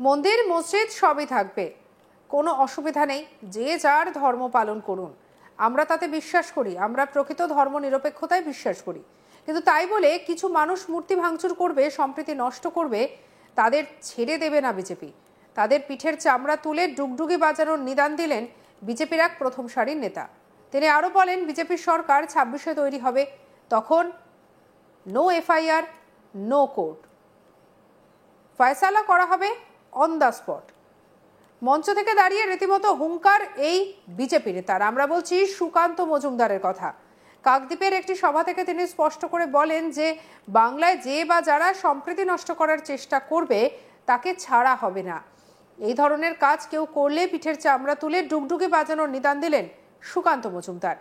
মন্দির মসজিদ সবই থাকবে, কোনো অসুবিধা নেই, যে যার ধর্ম পালন করুন, আমরা তাতে বিশ্বাস করি, আমরা প্রকৃত ধর্ম নিরপেক্ষতায় বিশ্বাস করি। কিন্তু তাই বলে কিছু মানুষ মূর্তি ভাঙচুর করবে, সম্প্রীতি নষ্ট করবে, তাদের ছেড়ে দেবে না বিজেপি। তাদের পিঠের চামড়া তুলে ডুগডুগি বাজানোর নিদান দিলেন বিজেপির এক প্রথম সারির নেতা। তিনি আরও বলেন, বিজেপির সরকার 26-এ তৈরি হবে, তখন নো এফআইআর, নো কোর্ট, ফয়সালা করা হবে অন দ্য স্পট। মঞ্চ থেকে দাঁড়িয়ে রীতিমতো হুঙ্কার এই বিজেপি নেতার। আমরা বলছি সুকান্ত মজুমদারের কথা। কাকদ্বীপের একটি সভা থেকে তিনি স্পষ্ট করে বলেন যে বাংলায় যে বা যারা সম্প্রীতি নষ্ট করার চেষ্টা করবে তাকে ছাড়া হবে না। এই ধরনের কাজ কেউ করলে পিঠের চামড়া তুলে ডুগডুগি বাজানোর নিদান দিলেন সুকান্ত মজুমদার।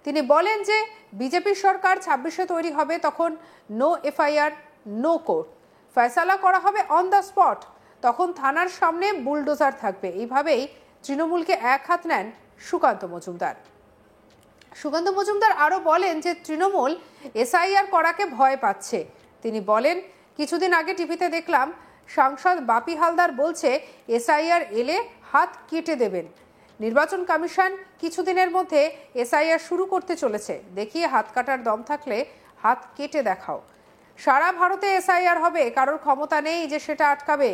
তিনি বলেন যে বিজেপি সরকার 26-এ তৈরি হবে, তখন নো এফআইআর, নো কোর্ট, ফয়সালা করা হবে অন দ্য স্পট, তখন থানার সামনে বুলডোজার থাকবে। এইভাবেই তৃণমূলকে এক হাত নেন সুকান্ত মজুমদার। সুকান্ত মজুমদার আরও বলেন যে তৃণমূল এসআইআর করাকে ভয় পাচ্ছে। তিনি বলেন, কিছুদিন আগে টিভিতে দেখলাম সাংসদ বাপি হালদার বলছে এসআইআর এলে হাত কেটে দেবেন। নির্বাচন কমিশন কিছুদিনের মধ্যে এসআইআর শুরু করতে চলেছে, দেখিয়ে হাত কাটার দম থাকলে হাত কেটে দেখাও। সারা ভারতে এসআইআর হবে, কারোর ক্ষমতা নেই যে সেটা আটকাবে।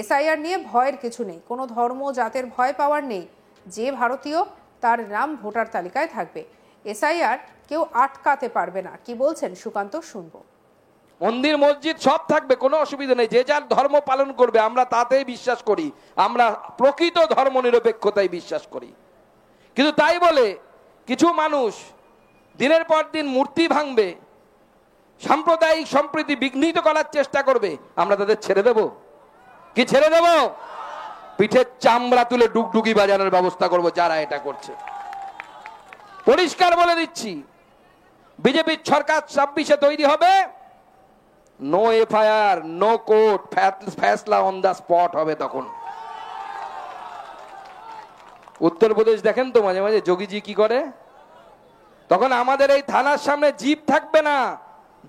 এসআইআর নিয়ে ভয়ের কিছু নেই, কোনো ধর্ম জাতের ভয় পাওয়ার নেই। যে ভারতীয় তার নাম ভোটার তালিকায় থাকবে, এসআইআর কেউ আটকাতে পারবে না। কি বলছেন সুকান্ত, শুনবো। মন্দির মসজিদ সব থাকবে, কোনো অসুবিধা নেই, যে যার ধর্ম পালন করবে, আমরা তাতেই বিশ্বাস করি, আমরা প্রকৃত ধর্ম নিরপেক্ষতায় বিশ্বাস করি। কিন্তু তাই বলে কিছু মানুষ দিনের পর দিন মূর্তি ভাঙবে, সাম্প্রদায়িক সম্প্রীতি বিঘ্নিত করার চেষ্টা করবে, আমরা তাদের ছেড়ে দেব? কি ছেড়ে দেব? পিঠের চামড়া তুলে ডুগডুগি বাজানোর ব্যবস্থা করব যারা এটা করছে। পরিষ্কার বলে দিচ্ছি, বিজেপির সরকার 26-এ তৈরি হবে, নো এফআইআর, নো কোর্ট, ফয়সালা অন দা স্পট হবে। তখন উত্তরপ্রদেশ দেখেন তো মাঝে মাঝে যোগীজি কি করে, তখন আমাদের এই থানার সামনে জিপ থাকবে না,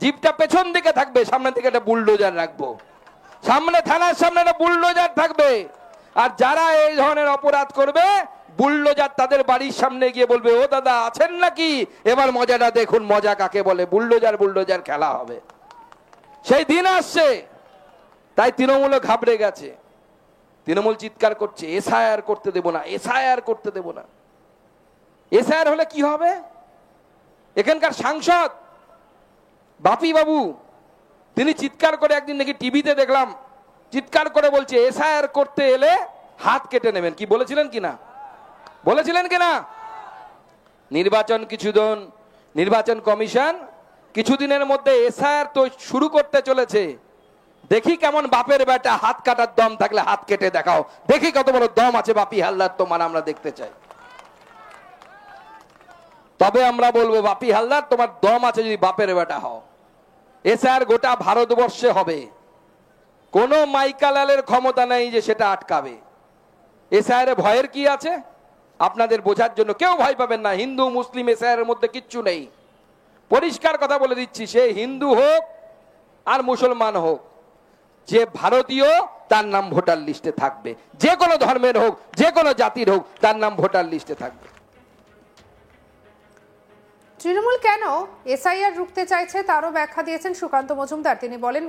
জিপটা পেছন দিকে থাকবে, সামনে থেকে একটা বুলডোজার রাখবো, সামনে থানার সামনে একটা বুলডোজার থাকবে, আর যারা এই ধরনের অপরাধ করবে বুলডোজার তাদের বাড়ির সামনে গিয়ে বলবে, ও দাদা আছেন নাকি, এবার মজাটা দেখুন, মজা কাকে বলে, বুলডোজার বুলডোজার খেলা হবে। সেই দিন আসছে, তাই তৃণমূল ঘাবড়ে গেছে। তৃণমূল চিৎকার করছে, এসআইআর করতে দেব না, এসআইআর করতে দেব না। এসআইআর হলে কি হবে? এখানকার সাংসদ বাপি বাবু তিনি চিৎকার করে, একদিন নাকি টিভিতে দেখলাম চিৎকার করে বলছে এসআইআর করতে এলে হাত কেটে নেবেন। কি বলেছিলেন কিনা? বলেছিলেন কিনা? নির্বাচন কমিশন কিছুদিনের মধ্যে এসআইআর তো শুরু করতে চলেছে। দেখি কেমন বাপের বেটা, হাত কাটার দম থাকলে হাত কেটে দেখাও, দেখি কত বড় দম আছে বাপি হালদার তোমার, আমরা দেখতে চাই। তবে আমরা বলবো, বাপি হালদার তোমার দম আছে যদি বাপের বেটা হও। এসআইআর গোটা ভারতবর্ষে হবে, কোন মাইকালালের ক্ষমতা নেই যে সেটা আটকাবে। এসআইআর ভয়ের কি আছে আপনাদের বোঝার জন্য, কেউ ভয় পাবেন না। হিন্দু মুসলিম এসআইআর মধ্যে কিচ্ছু নেই। পরিষ্কার কথা বলে দিচ্ছি, সে হিন্দু হোক আর মুসলমান হোক, যে ভারতীয় তার নাম ভোটার লিস্টে থাকবে, যে কোনো ধর্মের হোক, যে কোনো জাতির হোক, তার নাম ভোটার লিস্টে থাকবে। তৃণমূল কেন এসআইআর রুখতে চাইছে তারও ব্যাখ্যা দিয়েছেন সুকান্ত মজুমদার। তিনি বলেন,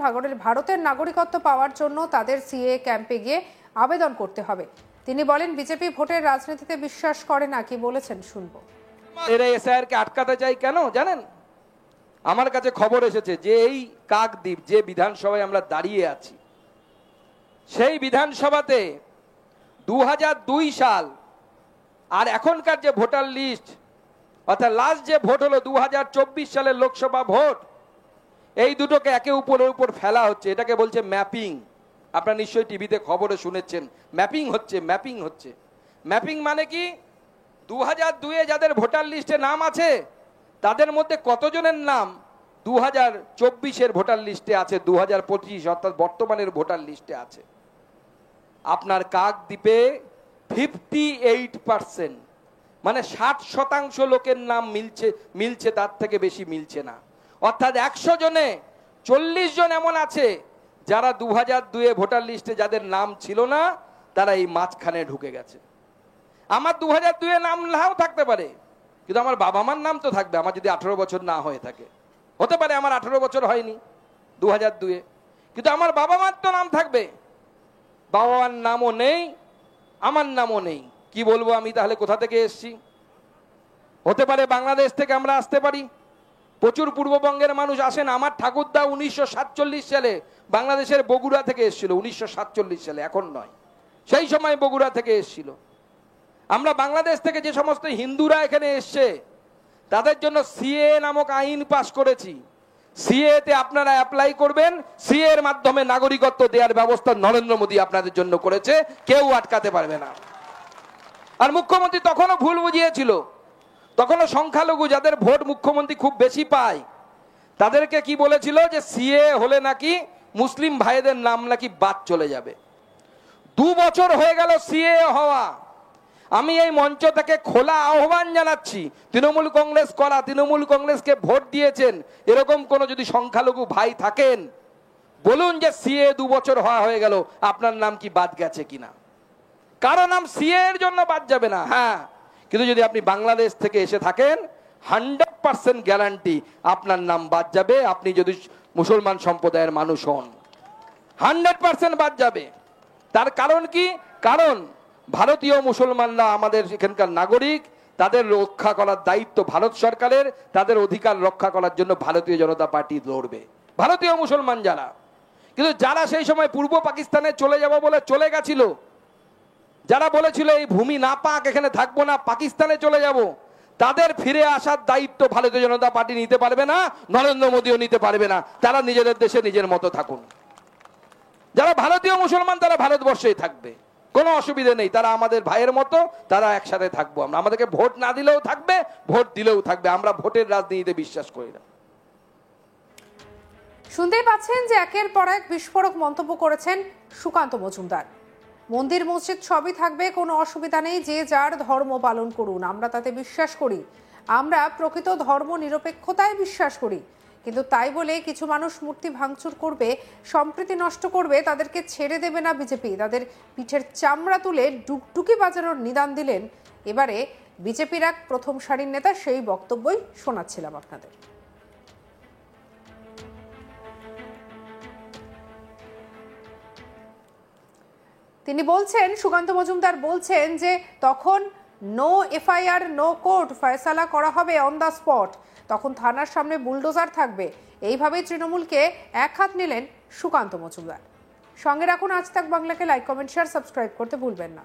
ভারতের নাগরিকত্ব পাওয়ার জন্য তাদের সিএ ক্যাম্পে গিয়ে আবেদন করতে হবে। তিনি বলেন, বিজেপি ভোটের রাজনীতিতে বিশ্বাস করে না। কি বলেছেন, শুনবো। এরা এসআইআর কে আটকাতে চাই কেন জানেন? আমার কাছে খবর এসেছে যে এই কাকদ্বীপ যে বিধানসভায় আমরা দাঁড়িয়ে আছি, সেই বিধানসভাতে 2002 সাল আর এখনকার যে ভোটার লিস্ট, অর্থাৎ লাস্ট যে ভোট হলো 2024 সালের লোকসভা ভোট, এই দুটোকে একে উপরের উপর ফেলা হচ্ছে। এটাকে বলছে ম্যাপিং। আপনারা নিশ্চয়ই টিভিতে খবরে শুনেছেন, ম্যাপিং হচ্ছে। ম্যাপিং মানে কি? 2002-এ যাদের ভোটার লিস্টে নাম আছে তাদের মধ্যে কতজনের নাম 2024-এর ভোটার লিস্টে আছে, 2025 অর্থাৎ বর্তমানের ভোটার লিস্টে আছে। আপনার কাকদ্বীপে 58%, মানে 60% লোকের নাম মিলছে, তার থেকে বেশি মিলছে না। অর্থাৎ 100 জনে 40 জন এমন আছে যারা 2002-এ ভোটার লিস্টে যাদের নাম ছিল না তারা এই মাঝখানে ঢুকে গেছে। আমার 2002-এ নাম নাও থাকতে পারে, কিন্তু আমার বাবা মার নাম তো থাকবে। আমার যদি 18 বছর না হয়ে থাকে, হতে পারে আমার 18 বছর হয়নি 2002-এ, কিন্তু আমার বাবা মার তো নাম থাকবে। বাবা মার নামও নেই, আমার নামও নেই, কি বলবো আমি তাহলে কোথা থেকে এসেছি? হতে পারে বাংলাদেশ থেকে আমরা আসতে পারি, প্রচুর পূর্ববঙ্গের মানুষ আসেন। আমার ঠাকুরদা 1947 সালে বাংলাদেশের বগুড়া থেকে এসেছিল, 1947 সালে, এখন নয়, সেই সময় বগুড়া থেকে এসেছিল। আমরা বাংলাদেশ থেকে যে সমস্ত হিন্দুরা এখানে এসছে তাদের জন্য সিএ নামক আইন পাশ করেছি। সিএ তে আপনারা অ্যাপ্লাই করবেন, সিএ এর মাধ্যমে নাগরিকত্ব দেওয়ার ব্যবস্থা নরেন্দ্র মোদী আপনাদের জন্য করেছে, কেউ আটকাতে পারবে না। আর মুখ্যমন্ত্রী তখনও ভুল বুঝিয়েছিল, তখনও সংখ্যালঘু যাদের ভোট মুখ্যমন্ত্রী খুব বেশি পায় তাদেরকে কি বলেছিল যে সিএ হলে নাকি মুসলিম ভাইদের নাম নাকি বাদ চলে যাবে। 2 বছর হয়ে গেল সিএ হওয়া। আমি এই মঞ্চ থেকে খোলা আহ্বান জানাচ্ছি, তৃণমূল কংগ্রেস করা, তৃণমূল কংগ্রেসকে ভোট দিয়েছেন এরকম কোন যদি সংখ্যালঘু ভাই থাকেন, বলুন যে সিএ 2 বছর হয়ে গেল, আপনার নাম কি বাদ গেছে কিনা। কারো নাম সিএ এর জন্য বাদ যাবে না, হ্যাঁ, কিন্তু যদি আপনি বাংলাদেশ থেকে এসে থাকেন 100% গ্যারান্টি আপনার নাম বাদ যাবে। আপনি যদি মুসলমান সম্প্রদায়ের মানুষ হন 100% বাদ যাবে। তার কারণ কি? কারণ ভারতীয় মুসলমানরা আমাদের এখানকার নাগরিক, তাদের রক্ষা করার দায়িত্ব ভারত সরকারের, তাদের অধিকার রক্ষা করার জন্য ভারতীয় জনতা পার্টি লড়বে, ভারতীয় মুসলমান যারা। কিন্তু যারা সেই সময় পূর্ব পাকিস্তানে চলে যাব বলে চলে গেছিল, যারা বলেছিল এই ভূমি না পাক, এখানে থাকবো না, পাকিস্তানে চলে যাব, তাদের ফিরে আসার দায়িত্ব ভারতীয় জনতা পার্টি নিতে পারবে না, নরেন্দ্র মোদীও নিতে পারবে না। তারা নিজেদের দেশে নিজের মতো থাকুন। যারা ভারতীয় মুসলমান তারা ভারতবর্ষেই থাকবে, কোনো অসুবিধা নেই, তারা আমাদের ভাইয়ের মতো, তারা একসাথে থাকবো। আমরা, আমাদেরকে ভোট না দিলেও থাকবে, ভোট দিলেও থাকবে। আমরা ভোটের রাজনীতিতে বিশ্বাস করি না। শুনতেই পাচ্ছেন যে একের পর এক বিস্ফোরক মন্তব্য করেছেন সুকান্ত মজুমদার। মন্দির মসজিদ সবই থাকবে, কোনো অসুবিধা নেই, যে যার ধর্ম পালন করুন, আমরা তাতে বিশ্বাস করি, আমরা প্রকৃত ধর্ম নিরপেক্ষতায় বিশ্বাস করি। কিন্তু তাই বলে কিছু মানুষ মূর্তি ভাঙচুর করবে, সম্প্রীতি নষ্ট করবে, তাদেরকে ছেড়ে দেবে না বিজেপি। তাদের পিঠের চামড়া তুলে ডুগডুগি বাজানোর নিদান দিলেন এবারে বিজেপির এক প্রথম সারির নেতা। সেই বক্তব্যই শোনাচ্ছিলাম আপনাদের। তিনি বলছেন, সুকান্ত মজুমদার বলছেন যে তখন নো এফআইআর নো কোর্ট, ফয়সালা করা হবে অন দ্য স্পট, তখন থানার সামনে বুলডোজার থাকবে। এইভাবেই তৃণমূলকে এক হাত নিলেন সুকান্ত মজুমদার। সঙ্গে রাখুন আজ তাক বাংলাকে, লাইক কমেন্ট শেয়ার সাবস্ক্রাইব করতে ভুলবেন না।